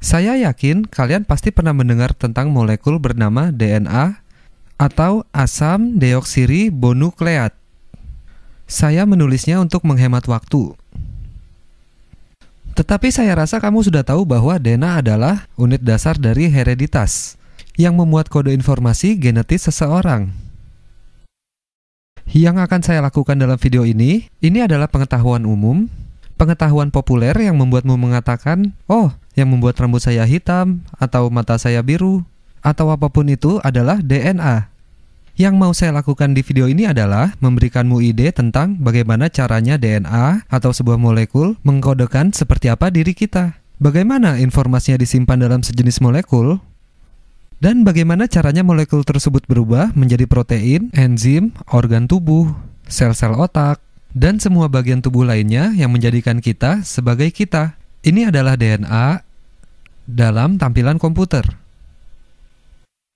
Saya yakin kalian pasti pernah mendengar tentang molekul bernama DNA atau asam deoksiribonukleat. Saya menulisnya untuk menghemat waktu. Tetapi saya rasa kamu sudah tahu bahwa DNA adalah unit dasar dari hereditas yang memuat kode informasi genetis seseorang. Yang akan saya lakukan dalam video ini adalah pengetahuan umum, pengetahuan populer yang membuatmu mengatakan, "Oh, yang membuat rambut saya hitam, atau mata saya biru, atau apapun itu adalah DNA." Yang mau saya lakukan di video ini adalah memberikanmu ide tentang bagaimana caranya DNA atau sebuah molekul mengkodekan seperti apa diri kita. Bagaimana informasinya disimpan dalam sejenis molekul, dan bagaimana caranya molekul tersebut berubah menjadi protein, enzim, organ tubuh, sel-sel otak, dan semua bagian tubuh lainnya yang menjadikan kita sebagai kita. Ini adalah DNA dalam tampilan komputer.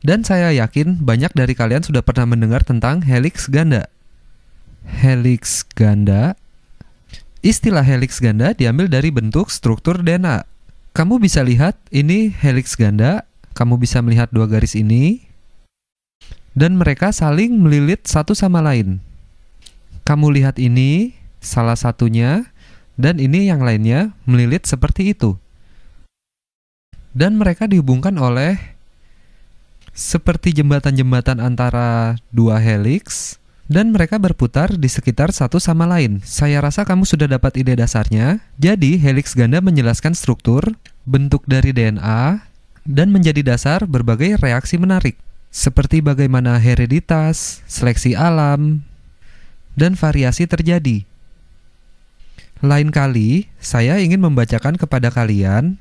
Dan saya yakin banyak dari kalian sudah pernah mendengar tentang heliks ganda. Heliks ganda. Istilah heliks ganda diambil dari bentuk struktur DNA. Kamu bisa lihat ini heliks ganda. Kamu bisa melihat dua garis ini. Dan mereka saling melilit satu sama lain. Kamu lihat ini, salah satunya, dan ini yang lainnya melilit seperti itu. Dan mereka dihubungkan oleh seperti jembatan-jembatan antara dua heliks, dan mereka berputar di sekitar satu sama lain. Saya rasa kamu sudah dapat ide dasarnya. Jadi, heliks ganda menjelaskan struktur, bentuk dari DNA, dan menjadi dasar berbagai reaksi menarik, seperti bagaimana hereditas, seleksi alam, dan variasi terjadi. Lain kali, saya ingin membacakan kepada kalian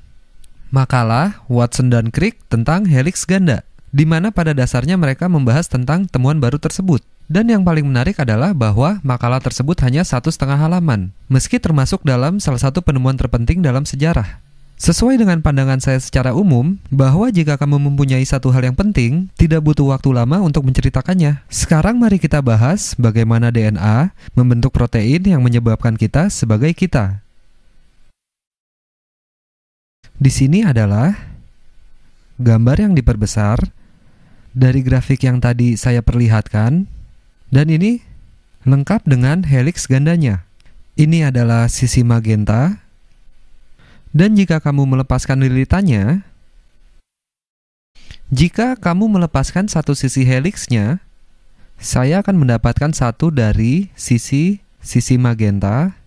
makalah Watson dan Crick tentang heliks ganda, di mana pada dasarnya mereka membahas tentang temuan baru tersebut. Dan yang paling menarik adalah bahwa makalah tersebut hanya 1,5 halaman, meski termasuk dalam salah satu penemuan terpenting dalam sejarah. Sesuai dengan pandangan saya secara umum, bahwa jika kamu mempunyai satu hal yang penting, tidak butuh waktu lama untuk menceritakannya. Sekarang mari kita bahas bagaimana DNA membentuk protein yang menyebabkan kita sebagai kita. Di sini adalah gambar yang diperbesar dari grafik yang tadi saya perlihatkan, dan ini lengkap dengan heliks gandanya. Ini adalah sisi magenta. Dan jika kamu melepaskan lilitannya, jika kamu melepaskan satu sisi heliksnya, saya akan mendapatkan satu dari sisi magenta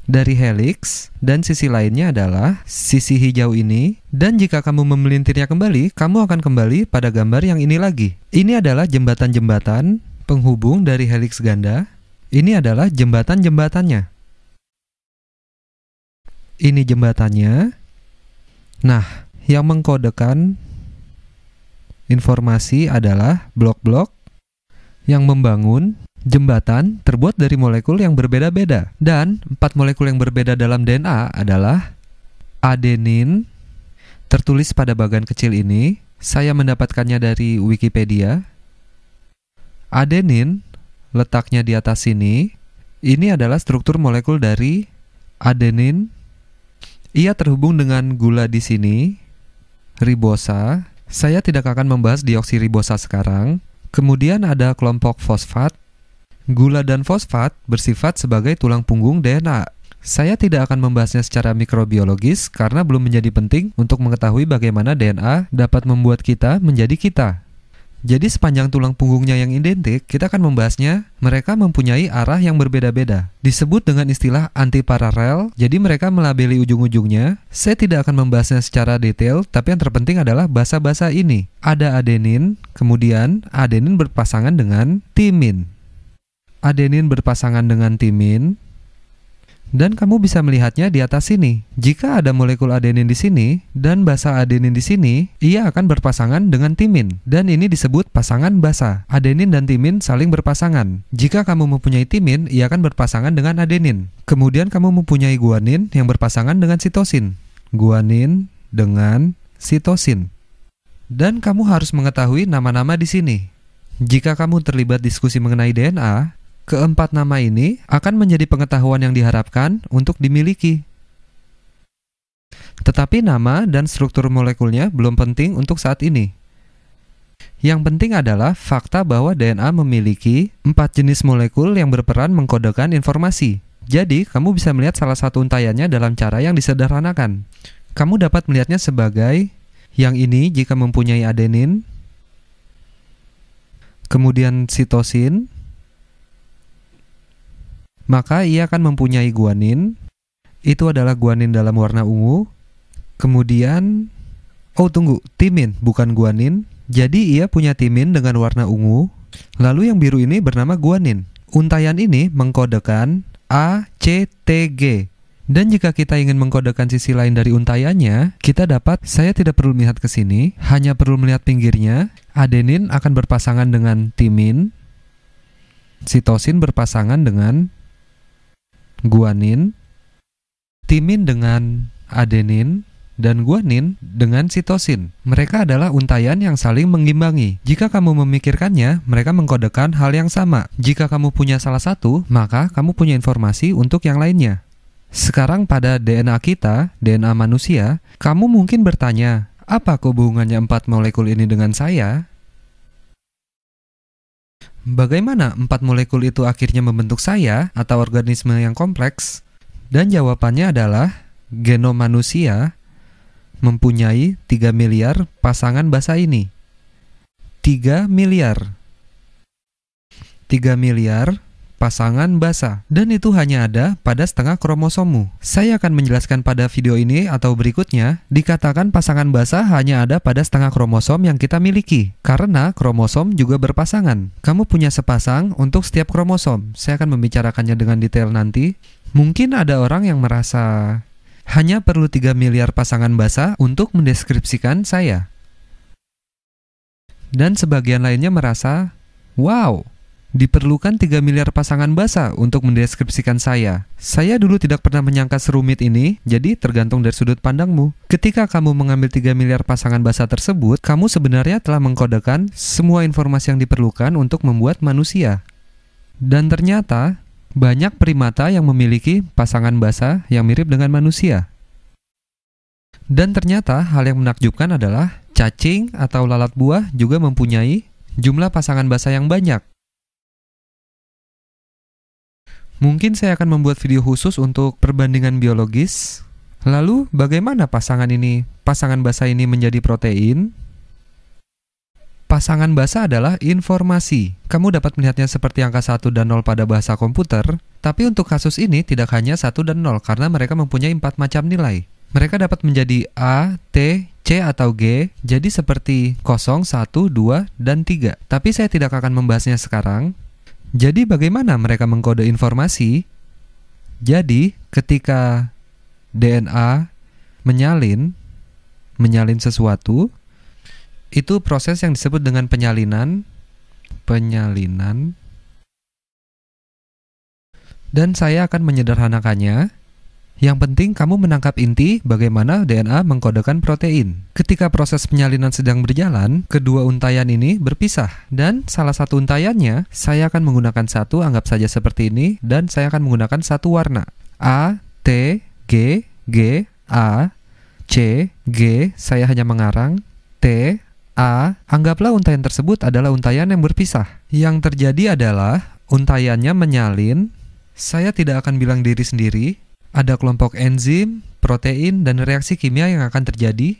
dari heliks, dan sisi lainnya adalah sisi hijau ini. Dan jika kamu memelintirnya kembali, kamu akan kembali pada gambar yang ini lagi. Ini adalah jembatan-jembatan penghubung dari heliks ganda. Ini adalah jembatan-jembatannya. Ini jembatannya. Nah, yang mengkodekan informasi adalah blok-blok yang membangun jembatan terbuat dari molekul yang berbeda-beda. Dan 4 molekul yang berbeda dalam DNA adalah adenin, tertulis pada bagian kecil ini. Saya mendapatkannya dari Wikipedia. Adenin letaknya di atas sini. Ini adalah struktur molekul dari adenin. Ia terhubung dengan gula di sini, ribosa. Saya tidak akan membahas deoksiribosa sekarang. Kemudian ada kelompok fosfat. Gula dan fosfat bersifat sebagai tulang punggung DNA. Saya tidak akan membahasnya secara mikrobiologis karena belum menjadi penting untuk mengetahui bagaimana DNA dapat membuat kita menjadi kita. Jadi sepanjang tulang punggungnya yang identik, kita akan membahasnya. Mereka mempunyai arah yang berbeda-beda. Disebut dengan istilah antiparalel, jadi mereka melabeli ujung-ujungnya. Saya tidak akan membahasnya secara detail, tapi yang terpenting adalah basa-basa ini. Ada adenin, kemudian adenin berpasangan dengan timin. Adenin berpasangan dengan timin. Dan kamu bisa melihatnya di atas sini. Jika ada molekul adenin di sini dan basa adenin di sini, ia akan berpasangan dengan timin. Dan ini disebut pasangan basa. Adenin dan timin saling berpasangan. Jika kamu mempunyai timin, ia akan berpasangan dengan adenin. Kemudian kamu mempunyai guanin yang berpasangan dengan sitosin. Guanin dengan sitosin. Dan kamu harus mengetahui nama-nama di sini. Jika kamu terlibat diskusi mengenai DNA, keempat nama ini akan menjadi pengetahuan yang diharapkan untuk dimiliki. Tetapi nama dan struktur molekulnya belum penting untuk saat ini. Yang penting adalah fakta bahwa DNA memiliki 4 jenis molekul yang berperan mengkodekan informasi. Jadi, kamu bisa melihat salah satu untaiannya dalam cara yang disederhanakan. Kamu dapat melihatnya sebagai yang ini jika mempunyai adenin, kemudian sitosin, maka ia akan mempunyai guanin. Itu adalah guanin dalam warna ungu. Kemudian, timin, bukan guanin. Jadi ia punya timin dengan warna ungu. Lalu yang biru ini bernama guanin. Untaian ini mengkodekan A, C, T, G. Dan jika kita ingin mengkodekan sisi lain dari untaiannya, kita dapat, saya tidak perlu melihat ke sini, hanya perlu melihat pinggirnya. Adenin akan berpasangan dengan timin. Sitosin berpasangan dengan guanin. Timin dengan adenin. Dan guanin dengan sitosin. Mereka adalah untaian yang saling mengimbangi. Jika kamu memikirkannya, mereka mengkodekan hal yang sama. Jika kamu punya salah satu, maka kamu punya informasi untuk yang lainnya. Sekarang pada DNA kita, DNA manusia, kamu mungkin bertanya, apa hubungannya 4 molekul ini dengan saya? Bagaimana 4 molekul itu akhirnya membentuk saya atau organisme yang kompleks? Dan jawabannya adalah genom manusia mempunyai 3 miliar pasangan basa ini. 3 miliar pasangan basa. Dan itu hanya ada pada setengah kromosommu. Saya akan menjelaskan pada video ini atau berikutnya. Dikatakan pasangan basa hanya ada pada setengah kromosom yang kita miliki. Karena kromosom juga berpasangan. Kamu punya sepasang untuk setiap kromosom. Saya akan membicarakannya dengan detail nanti. Mungkin ada orang yang merasa hanya perlu 3 miliar pasangan basa untuk mendeskripsikan saya. Dan sebagian lainnya merasa, wow, diperlukan 3 miliar pasangan basa untuk mendeskripsikan saya. Saya dulu tidak pernah menyangka serumit ini, jadi tergantung dari sudut pandangmu. Ketika kamu mengambil 3 miliar pasangan basa tersebut, kamu sebenarnya telah mengkodekan semua informasi yang diperlukan untuk membuat manusia. Dan ternyata, banyak primata yang memiliki pasangan basa yang mirip dengan manusia. Dan ternyata hal yang menakjubkan adalah cacing atau lalat buah juga mempunyai jumlah pasangan basa yang banyak. Mungkin saya akan membuat video khusus untuk perbandingan biologis. Lalu bagaimana pasangan basa ini menjadi protein? Pasangan basa adalah informasi. Kamu dapat melihatnya seperti angka 1 dan 0 pada bahasa komputer, tapi untuk kasus ini tidak hanya 1 dan 0 karena mereka mempunyai 4 macam nilai. Mereka dapat menjadi A, T, C atau G, jadi seperti 0, 1, 2, dan 3. Tapi saya tidak akan membahasnya sekarang. Jadi bagaimana mereka mengkode informasi? Jadi ketika DNA menyalin sesuatu, itu proses yang disebut dengan penyalinan. Dan saya akan menyederhanakannya. Yang penting kamu menangkap inti bagaimana DNA mengkodekan protein. Ketika proses penyalinan sedang berjalan, kedua untaian ini berpisah. Dan salah satu untaiannya, saya akan menggunakan satu, anggap saja seperti ini. Dan saya akan menggunakan satu warna. A, T, G, G, A, C, G, saya hanya mengarang. T, A, anggaplah untaian tersebut adalah untaian yang berpisah. Yang terjadi adalah untaiannya menyalin. Saya tidak akan bilang diri sendiri. Ada kelompok enzim, protein, dan reaksi kimia yang akan terjadi.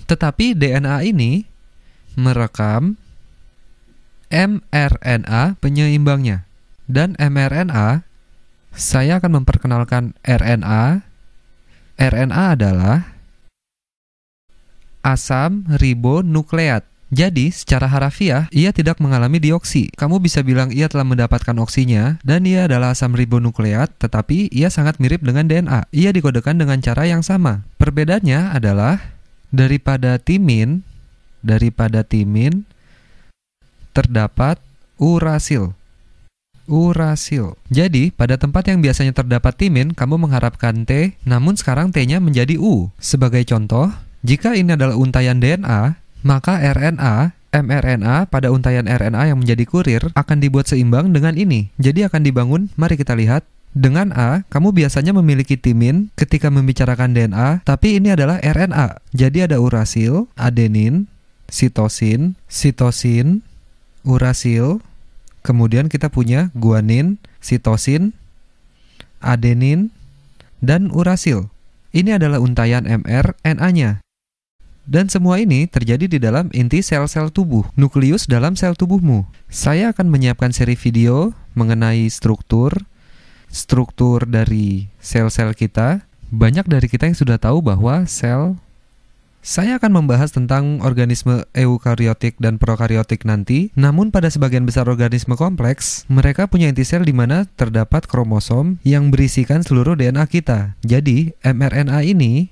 Tetapi DNA ini merekam mRNA penyeimbangnya. Dan mRNA, saya akan memperkenalkan RNA. RNA adalah asam ribonukleat. Jadi, secara harafiah, ia tidak mengalami dioksi. Kamu bisa bilang ia telah mendapatkan oksinya, dan ia adalah asam ribonukleat, tetapi ia sangat mirip dengan DNA. Ia dikodekan dengan cara yang sama. Perbedaannya adalah, daripada timin, terdapat urasil. Jadi, pada tempat yang biasanya terdapat timin, kamu mengharapkan T, namun sekarang T-nya menjadi U. Sebagai contoh, jika ini adalah untaian DNA, maka mRNA pada untaian RNA yang menjadi kurir akan dibuat seimbang dengan ini. Jadi akan dibangun, mari kita lihat, Dengan A, kamu biasanya memiliki timin ketika membicarakan DNA, tapi ini adalah RNA. Jadi ada urasil, adenin, sitosin, urasil, kemudian kita punya guanin, sitosin, adenin, dan urasil. Ini adalah untaian mRNA-nya. Dan semua ini terjadi di dalam inti sel-sel tubuh, nukleus dalam sel tubuhmu. Saya akan menyiapkan seri video mengenai struktur dari sel-sel kita. Banyak dari kita yang sudah tahu bahwa saya akan membahas tentang organisme eukariotik dan prokariotik nanti. Namun pada sebagian besar organisme kompleks, mereka punya inti sel di mana terdapat kromosom yang berisikan seluruh DNA kita. Jadi, mRNA ini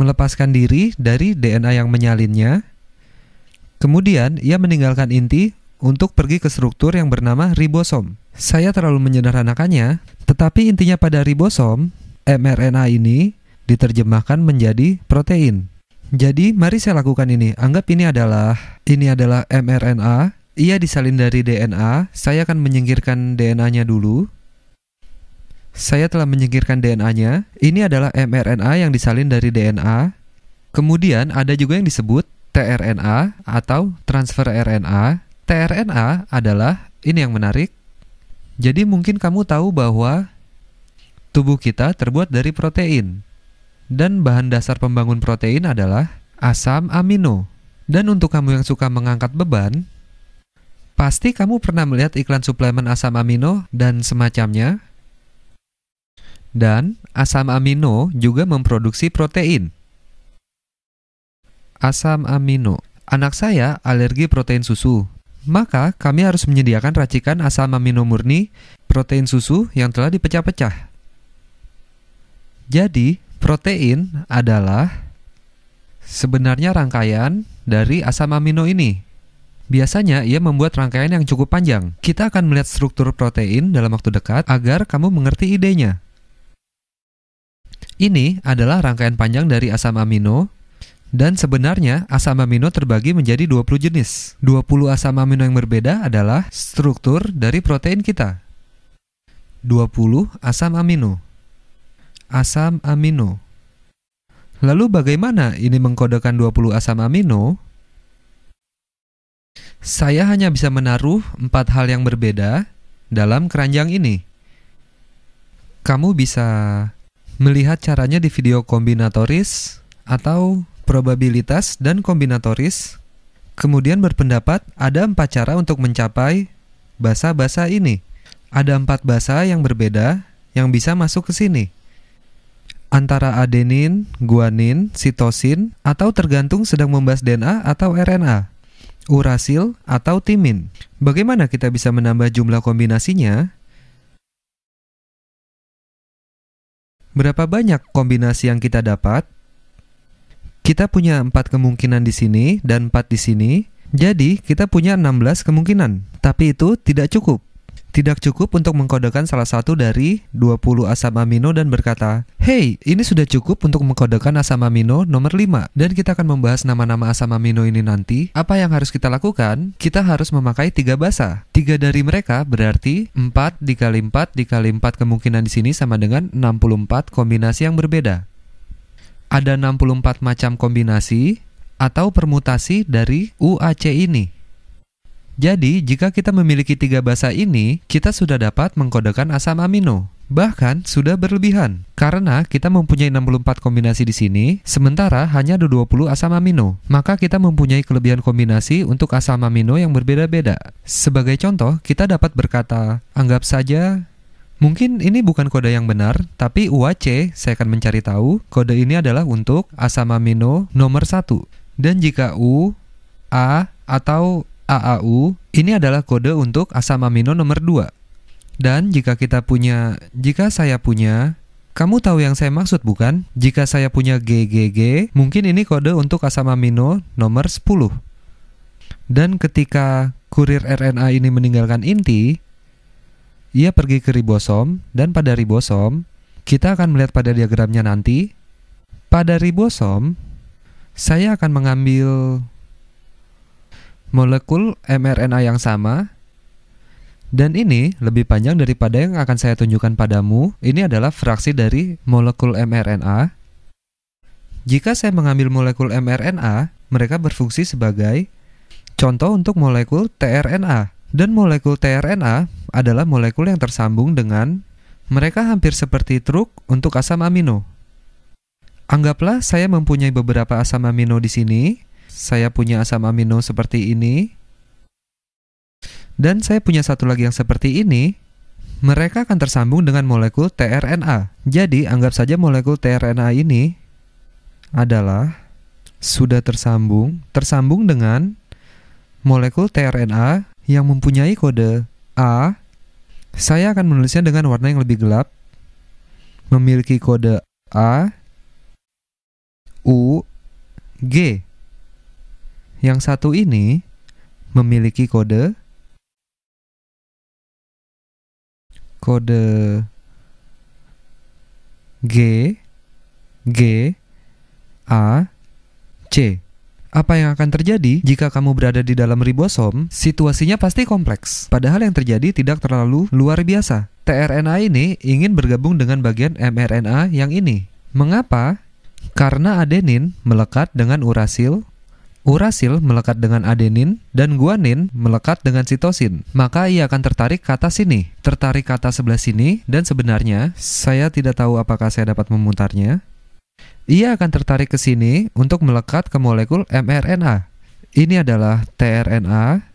melepaskan diri dari DNA yang menyalinnya. Kemudian, ia meninggalkan inti untuk pergi ke struktur yang bernama ribosom. Saya terlalu menyederhanakannya, tetapi intinya pada ribosom, mRNA ini diterjemahkan menjadi protein. Jadi, mari saya lakukan ini. Anggap ini adalah mRNA. Ia disalin dari DNA. Saya akan menyingkirkan DNA-nya dulu. Saya telah menyingkirkan DNA-nya. Ini adalah mRNA yang disalin dari DNA. Kemudian ada juga yang disebut tRNA atau transfer RNA. tRNA adalah, ini yang menarik. Jadi mungkin kamu tahu bahwa tubuh kita terbuat dari protein. Dan bahan dasar pembangun protein adalah asam amino. Dan untuk kamu yang suka mengangkat beban, pasti kamu pernah melihat iklan suplemen asam amino dan semacamnya. Dan asam amino juga memproduksi protein. Asam amino. Anak saya alergi protein susu. Maka kami harus menyediakan racikan asam amino murni protein susu yang telah dipecah-pecah. Jadi, protein adalah sebenarnya rangkaian dari asam amino ini. Biasanya ia membuat rangkaian yang cukup panjang. Kita akan melihat struktur protein dalam waktu dekat agar kamu mengerti idenya. Ini adalah rangkaian panjang dari asam amino. Dan sebenarnya asam amino terbagi menjadi 20 jenis. 20 asam amino yang berbeda adalah struktur dari protein kita. 20 asam amino. Asam amino. Lalu bagaimana ini mengkodekan 20 asam amino? Saya hanya bisa menaruh 4 hal yang berbeda dalam keranjang ini. Kamu bisa melihat caranya di video kombinatoris atau probabilitas dan kombinatoris, kemudian berpendapat ada 4 cara untuk mencapai basa-basa ini. Ada 4 basa yang berbeda yang bisa masuk ke sini. Antara adenin, guanin, sitosin, atau tergantung sedang membahas DNA atau RNA, urasil, atau timin. Bagaimana kita bisa menambah jumlah kombinasinya? Berapa banyak kombinasi yang kita dapat? Kita punya 4 kemungkinan di sini dan 4 di sini. Jadi, kita punya 16 kemungkinan. Tapi itu tidak cukup. Tidak cukup untuk mengkodekan salah satu dari 20 asam amino dan berkata, "Hey, ini sudah cukup untuk mengkodekan asam amino nomor 5." Dan kita akan membahas nama-nama asam amino ini nanti. Apa yang harus kita lakukan? Kita harus memakai 3 basa. 3 dari mereka berarti 4 dikali 4 dikali 4 kemungkinan di sini sama dengan 64 kombinasi yang berbeda. Ada 64 macam kombinasi atau permutasi dari UAC ini. Jadi, jika kita memiliki 3 basa ini, kita sudah dapat mengkodekan asam amino. Bahkan, sudah berlebihan. Karena kita mempunyai 64 kombinasi di sini, sementara hanya ada 20 asam amino. Maka kita mempunyai kelebihan kombinasi untuk asam amino yang berbeda-beda. Sebagai contoh, kita dapat berkata, anggap saja mungkin ini bukan kode yang benar, tapi UAC, saya akan mencari tahu, kode ini adalah untuk asam amino nomor 1. Dan jika U, A, atau AAU, ini adalah kode untuk asam amino nomor 2. Dan jika saya punya, kamu tahu yang saya maksud bukan? Jika saya punya GGG, mungkin ini kode untuk asam amino nomor 10. Dan ketika kurir RNA ini meninggalkan inti, ia pergi ke ribosom, dan pada ribosom, kita akan melihat pada diagramnya nanti, pada ribosom, saya akan mengambil molekul mRNA yang sama, Dan ini lebih panjang daripada yang akan saya tunjukkan padamu. Ini adalah fraksi dari molekul mRNA. Jika saya mengambil molekul mRNA, mereka berfungsi sebagai contoh untuk molekul tRNA. Dan molekul tRNA adalah molekul yang tersambung dengan mereka hampir seperti truk untuk asam amino. Anggaplah saya mempunyai beberapa asam amino di sini. Saya punya asam amino seperti ini. Dan saya punya satu lagi yang seperti ini. Mereka akan tersambung dengan molekul tRNA. Jadi, anggap saja molekul tRNA ini adalah sudah tersambung dengan molekul tRNA yang mempunyai kode A. Saya akan menulisnya dengan warna yang lebih gelap. Memiliki kode A, U, G. Yang satu ini memiliki kode G, A, C. Apa yang akan terjadi jika kamu berada di dalam ribosom? Situasinya pasti kompleks. Padahal yang terjadi tidak terlalu luar biasa. tRNA ini ingin bergabung dengan bagian mRNA yang ini. Mengapa? Karena adenin melekat dengan urasil, urasil melekat dengan adenin, dan guanin melekat dengan sitosin. Maka ia akan tertarik ke atas sini, tertarik ke atas sebelah sini, dan sebenarnya saya tidak tahu apakah saya dapat memutarnya. Ia akan tertarik ke sini untuk melekat ke molekul mRNA. Ini adalah tRNA,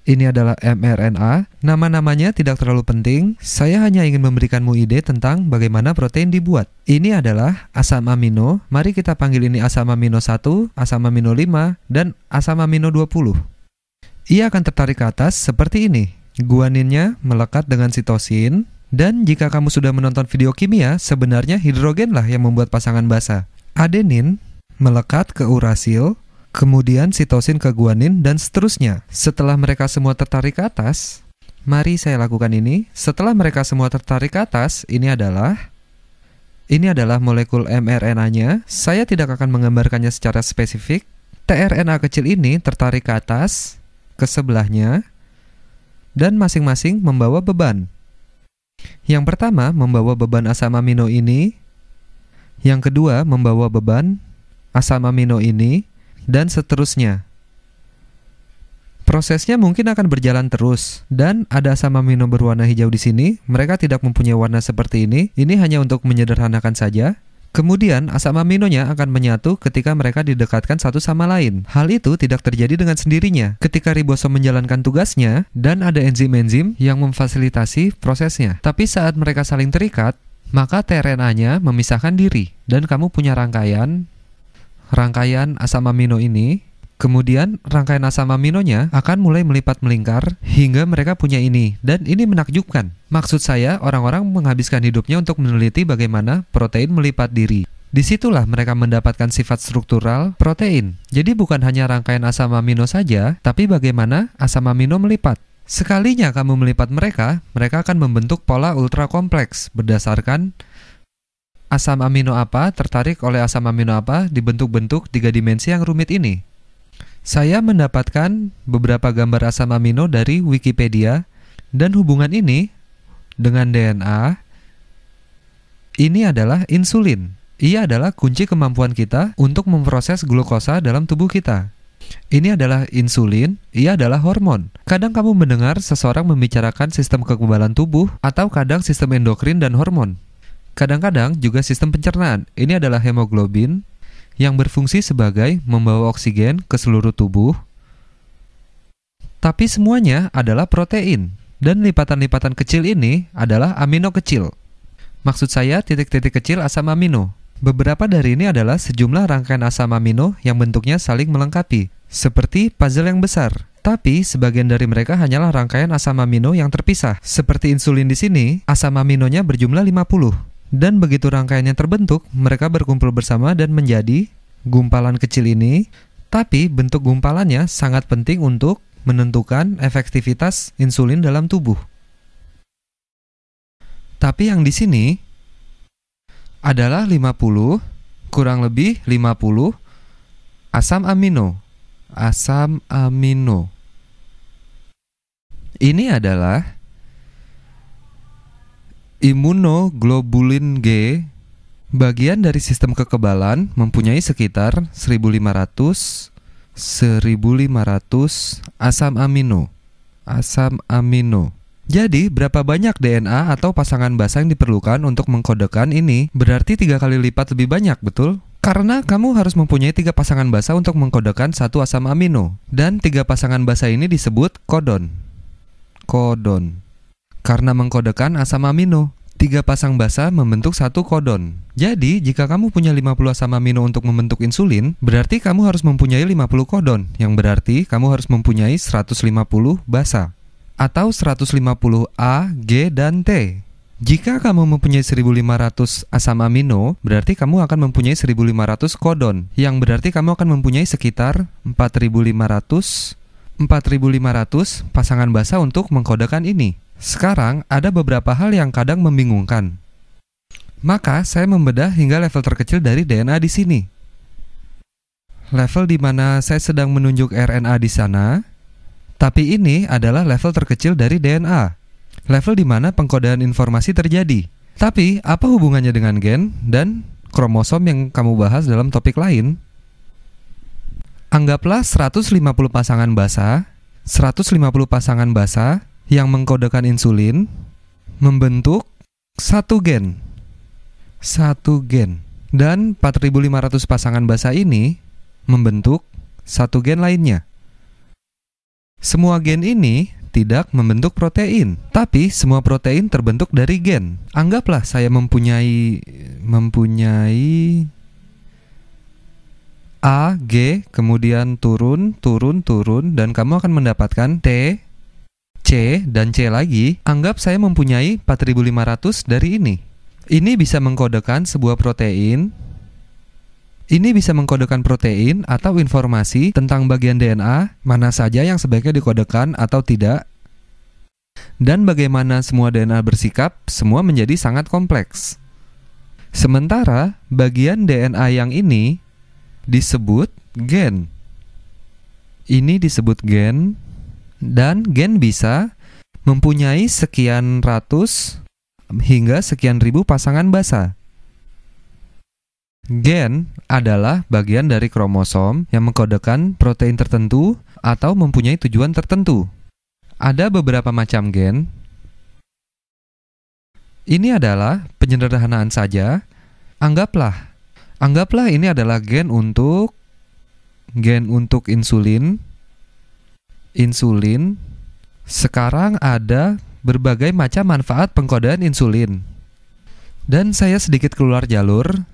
ini adalah mRNA. Nama-namanya tidak terlalu penting. Saya hanya ingin memberikanmu ide tentang bagaimana protein dibuat. Ini adalah asam amino. Mari kita panggil ini asam amino 1, asam amino 5, dan asam amino 20. Ia akan tertarik ke atas seperti ini. Guaninnya melekat dengan sitosin. Dan jika kamu sudah menonton video kimia, sebenarnya hidrogenlah yang membuat pasangan basa. Adenin melekat ke urasil, kemudian sitosin ke guanin, dan seterusnya. Setelah mereka semua tertarik ke atas, mari saya lakukan ini. Setelah mereka semua tertarik ke atas, ini adalah molekul mRNA-nya. Saya tidak akan menggambarkannya secara spesifik. tRNA kecil ini tertarik ke atas, ke sebelahnya, dan masing-masing membawa beban. Yang pertama membawa beban asam amino ini, yang kedua membawa beban asam amino ini, dan seterusnya. Prosesnya mungkin akan berjalan terus, dan ada asam amino berwarna hijau di sini. Mereka tidak mempunyai warna seperti ini. Ini hanya untuk menyederhanakan saja. Kemudian asam aminonya akan menyatu ketika mereka didekatkan satu sama lain. Hal itu tidak terjadi dengan sendirinya. Ketika ribosom menjalankan tugasnya, dan ada enzim-enzim yang memfasilitasi prosesnya. Tapi saat mereka saling terikat, maka tRNA-nya memisahkan diri, dan kamu punya rangkaian asam amino ini. Kemudian rangkaian asam aminonya akan mulai melipat melingkar hingga mereka punya ini, dan ini menakjubkan. Maksud saya, orang-orang menghabiskan hidupnya untuk meneliti bagaimana protein melipat diri. Disitulah mereka mendapatkan sifat struktural protein. Jadi bukan hanya rangkaian asam amino saja, tapi bagaimana asam amino melipat. Sekalinya kamu melipat mereka akan membentuk pola ultra kompleks berdasarkan asam amino apa tertarik oleh asam amino apa di bentuk-bentuk 3 dimensi yang rumit ini. Saya mendapatkan beberapa gambar asam amino dari Wikipedia, dan hubungan ini dengan DNA ini adalah insulin. Ia adalah kunci kemampuan kita untuk memproses glukosa dalam tubuh kita. Ini adalah insulin, ia adalah hormon. Kadang kamu mendengar seseorang membicarakan sistem kekebalan tubuh, atau kadang sistem endokrin dan hormon. Kadang-kadang juga sistem pencernaan. Ini adalah hemoglobin, yang berfungsi sebagai membawa oksigen ke seluruh tubuh. Tapi semuanya adalah protein, dan lipatan-lipatan kecil ini adalah amino kecil. Maksud saya titik-titik kecil asam amino. Beberapa dari ini adalah sejumlah rangkaian asam amino yang bentuknya saling melengkapi, seperti puzzle yang besar. Tapi sebagian dari mereka hanyalah rangkaian asam amino yang terpisah. Seperti insulin di sini, asam aminonya berjumlah 50. Dan begitu rangkaiannya terbentuk, mereka berkumpul bersama dan menjadi gumpalan kecil ini. Tapi bentuk gumpalannya sangat penting untuk menentukan efektivitas insulin dalam tubuh. Tapi yang di sini adalah 50, kurang lebih 50 asam amino. Asam amino. Ini adalah immunoglobulin G, bagian dari sistem kekebalan, mempunyai sekitar 1500 asam amino. Jadi, berapa banyak DNA atau pasangan basa yang diperlukan untuk mengkodekan ini? Berarti 3 kali lipat lebih banyak, betul? Karena kamu harus mempunyai 3 pasangan basa untuk mengkodekan satu asam amino. Dan 3 pasangan basa ini disebut kodon. Karena mengkodekan asam amino, 3 pasang basa membentuk satu kodon. Jadi, jika kamu punya 50 asam amino untuk membentuk insulin, berarti kamu harus mempunyai 50 kodon, yang berarti kamu harus mempunyai 150 basa. Atau 150 A, G, dan T. Jika kamu mempunyai 1500 asam amino, berarti kamu akan mempunyai 1500 kodon, yang berarti kamu akan mempunyai sekitar 4500 pasangan basa untuk mengkodekan ini. Sekarang, ada beberapa hal yang kadang membingungkan. Maka, saya membedah hingga level terkecil dari DNA di sini. Level di mana saya sedang menunjuk RNA di sana, tapi ini adalah level terkecil dari DNA. Level di mana pengkodean informasi terjadi. Tapi, apa hubungannya dengan gen dan kromosom yang kamu bahas dalam topik lain? Anggaplah 150 pasangan basa yang mengkodekan insulin membentuk satu gen. Dan 4500 pasangan basa ini membentuk satu gen lainnya. Semua gen ini tidak membentuk protein, tapi semua protein terbentuk dari gen. Anggaplah saya mempunyai A, G, kemudian turun, dan kamu akan mendapatkan T, C, dan C lagi. Anggap saya mempunyai 4500 dari ini. Ini bisa mengkodekan sebuah protein. Ini bisa mengkodekan protein atau informasi tentang bagian DNA, mana saja yang sebaiknya dikodekan atau tidak. Dan bagaimana semua DNA bersikap, semua menjadi sangat kompleks. Sementara bagian DNA yang ini disebut gen. Ini disebut gen, dan gen bisa mempunyai sekian ratus hingga sekian ribu pasangan basa. Gen adalah bagian dari kromosom yang mengkodekan protein tertentu atau mempunyai tujuan tertentu. Ada beberapa macam gen. Ini adalah penyederhanaan saja. Anggaplah ini adalah gen untuk insulin. Sekarang ada berbagai macam manfaat pengkodean insulin. Dan saya sedikit keluar jalur.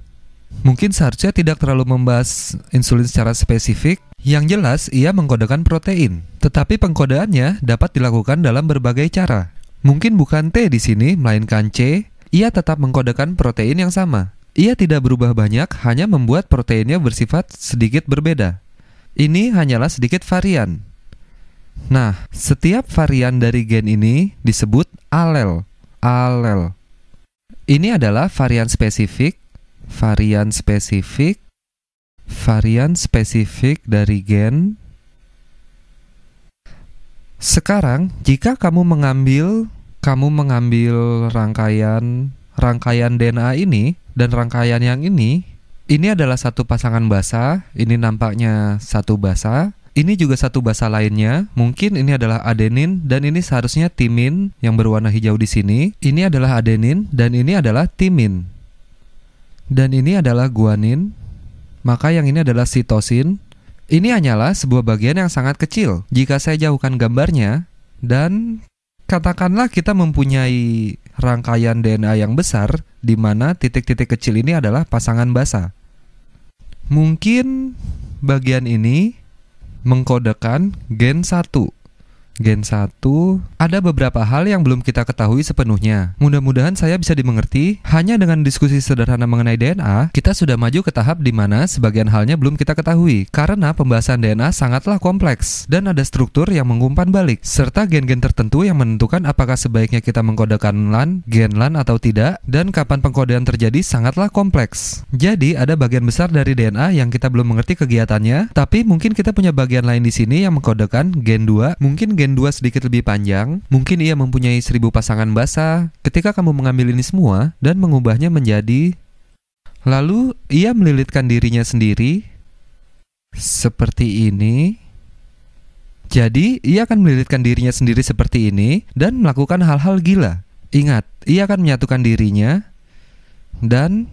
Mungkin seharusnya tidak terlalu membahas insulin secara spesifik. Yang jelas, ia mengkodekan protein. Tetapi pengkodeannya dapat dilakukan dalam berbagai cara. Mungkin bukan T di sini, melainkan C. Ia tetap mengkodekan protein yang sama. Ia tidak berubah banyak, hanya membuat proteinnya bersifat sedikit berbeda. Ini hanyalah sedikit varian. Nah, setiap varian dari gen ini disebut alel. Ini adalah varian spesifik dari gen. Sekarang, jika kamu mengambil rangkaian DNA ini dan rangkaian yang ini adalah satu pasangan basa. Ini nampaknya satu basa. Ini juga satu basa lainnya. Mungkin ini adalah adenin dan ini seharusnya timin yang berwarna hijau di sini. Ini adalah adenin dan ini adalah timin. Dan ini adalah guanin. Maka yang ini adalah sitosin. Ini hanyalah sebuah bagian yang sangat kecil. Jika saya jauhkan gambarnya, dan katakanlah kita mempunyai rangkaian DNA yang besar, di mana titik-titik kecil ini adalah pasangan basa. Mungkin bagian ini mengkodekan gen 1. Gen 1, ada beberapa hal yang belum kita ketahui sepenuhnya. Mudah-mudahan saya bisa dimengerti. Hanya dengan diskusi sederhana mengenai DNA, kita sudah maju ke tahap di mana sebagian halnya belum kita ketahui. Karena pembahasan DNA sangatlah kompleks dan ada struktur yang mengumpan balik, serta gen-gen tertentu yang menentukan apakah sebaiknya kita mengkodekan gen LAN atau tidak, dan kapan pengkodean terjadi sangatlah kompleks. Jadi ada bagian besar dari DNA yang kita belum mengerti kegiatannya, tapi mungkin kita punya bagian lain di sini yang mengkodekan gen 2, mungkin gen gen 2 sedikit lebih panjang, mungkin ia mempunyai 1000 pasangan basa. Ketika kamu mengambil ini semua dan mengubahnya menjadi... Lalu, ia melilitkan dirinya sendiri seperti ini. Jadi, ia akan melilitkan dirinya sendiri seperti ini dan melakukan hal-hal gila. Ingat, ia akan menyatukan dirinya dan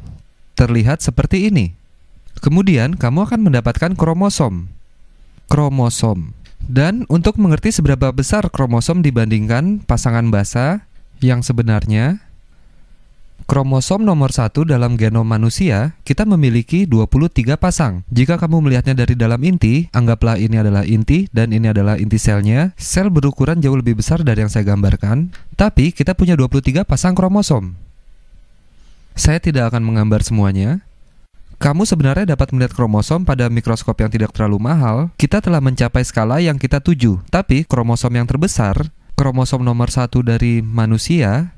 terlihat seperti ini. Kemudian, kamu akan mendapatkan kromosom. Dan untuk mengerti seberapa besar kromosom dibandingkan pasangan basa yang sebenarnya, kromosom nomor 1 dalam genom manusia, kita memiliki 23 pasang. Jika kamu melihatnya dari dalam inti, anggaplah ini adalah inti dan ini adalah inti selnya. Sel berukuran jauh lebih besar dari yang saya gambarkan, tapi kita punya 23 pasang kromosom. Saya tidak akan menggambar semuanya. Kamu sebenarnya dapat melihat kromosom pada mikroskop yang tidak terlalu mahal. Kita telah mencapai skala yang kita tuju. Tapi kromosom yang terbesar, kromosom nomor 1 dari manusia,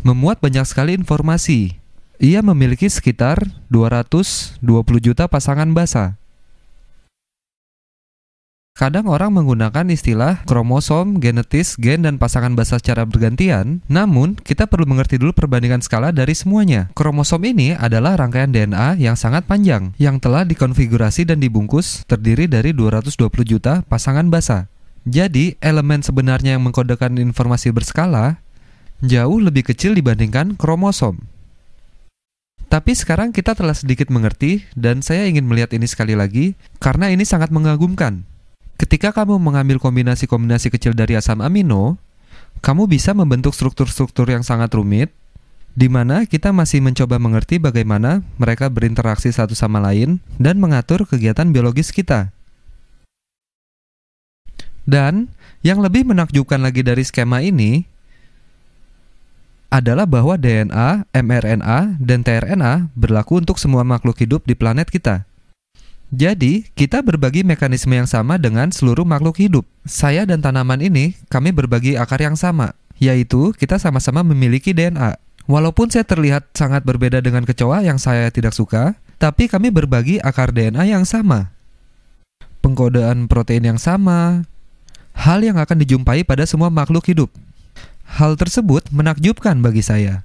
memuat banyak sekali informasi. Ia memiliki sekitar 220 juta pasangan basa. Kadang orang menggunakan istilah kromosom, genetis, gen, dan pasangan basa secara bergantian. Namun, kita perlu mengerti dulu perbandingan skala dari semuanya. Kromosom ini adalah rangkaian DNA yang sangat panjang, yang telah dikonfigurasi dan dibungkus terdiri dari 220 juta pasangan basa. Jadi, elemen sebenarnya yang mengkodekan informasi berskala jauh lebih kecil dibandingkan kromosom. Tapi sekarang kita telah sedikit mengerti, dan saya ingin melihat ini sekali lagi, karena ini sangat mengagumkan. Ketika kamu mengambil kombinasi-kombinasi kecil dari asam amino, kamu bisa membentuk struktur-struktur yang sangat rumit, di mana kita masih mencoba mengerti bagaimana mereka berinteraksi satu sama lain dan mengatur kegiatan biologis kita. Dan yang lebih menakjubkan lagi dari skema ini adalah bahwa DNA, mRNA, dan tRNA berlaku untuk semua makhluk hidup di planet kita. Jadi, kita berbagi mekanisme yang sama dengan seluruh makhluk hidup. Saya dan tanaman ini, kami berbagi akar yang sama, yaitu kita sama-sama memiliki DNA. Walaupun saya terlihat sangat berbeda dengan kecoa yang saya tidak suka, tapi kami berbagi akar DNA yang sama. Pengkodean protein yang sama, hal yang akan dijumpai pada semua makhluk hidup. Hal tersebut menakjubkan bagi saya.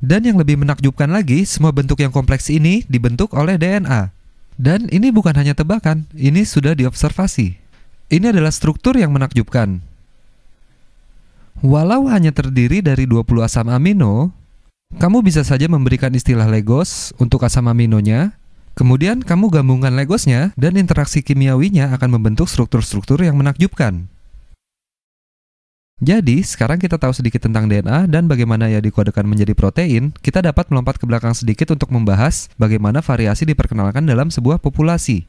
Dan yang lebih menakjubkan lagi, semua bentuk yang kompleks ini dibentuk oleh DNA. Dan ini bukan hanya tebakan, ini sudah diobservasi. Ini adalah struktur yang menakjubkan. Walau hanya terdiri dari 20 asam amino, kamu bisa saja memberikan istilah Legos untuk asam aminonya, kemudian kamu gabungkan Legosnya dan interaksi kimiawinya akan membentuk struktur-struktur yang menakjubkan. Jadi, sekarang kita tahu sedikit tentang DNA dan bagaimana ia dikodekan menjadi protein, kita dapat melompat ke belakang sedikit untuk membahas bagaimana variasi diperkenalkan dalam sebuah populasi.